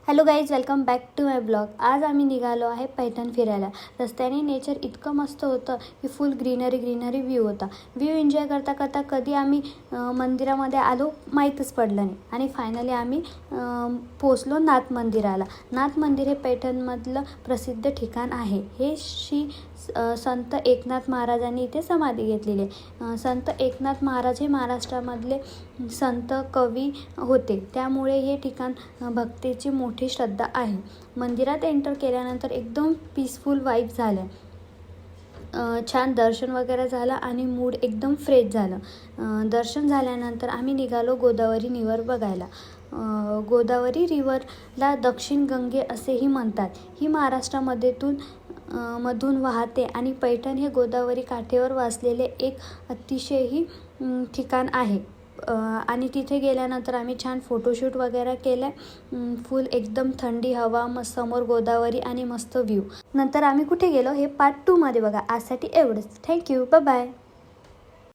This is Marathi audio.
Hello guys, welcome back to my blog. आज आम्ही निघालो आहे पैठण फिरायला. रस्त्याने नेचर इतकं मस्त होतं की फुल ग्रीनरी व्ह्यू होता. व्ह्यू एन्जॉय करता करता कधी आम्ही मंदिरामध्ये आलो माहीतच पडलं नाही. आणि फायनली आम्ही पोचलो नाथ मंदिराला. नाथ मंदिर हे पैठणमधलं प्रसिद्ध ठिकाण आहे. हे संत एकनाथ महाराजांनी इथे समाधी घेतलेली आहे. संत एकनाथ महाराज हे महाराष्ट्रामधले संत कवी होते, त्यामुळे हे ठिकाण भक्तीची मोठी श्रद्धा आहे. मंदिरात एंटर केल्यानंतर एकदम पीसफुल वाईब झालं. छान दर्शन वगैरे झालं आणि मूड एकदम फ्रेश झालं. दर्शन झाल्यानंतर आम्ही निघालो गोदावरी रिव्हर बघायला. गोदावरी रिव्हरला दक्षिण गंगे असेही म्हणतात. ही मधून वाहते आणि पैठण हे गोदावरी काठेवर वसलेले एक अतिशयही ठिकाण आहे. आणि तिथे गेल्यानंतर आम्ही छान फोटोशूट वगैरे केलं. फुल एकदम थंडी हवा, समोर गोदावरी आणि मस्त व्ह्यू. नंतर आम्ही कुठे गेलो हे पार्ट 2 मध्ये बघा. आजसाठी एवढंच. Thank you, bye bye.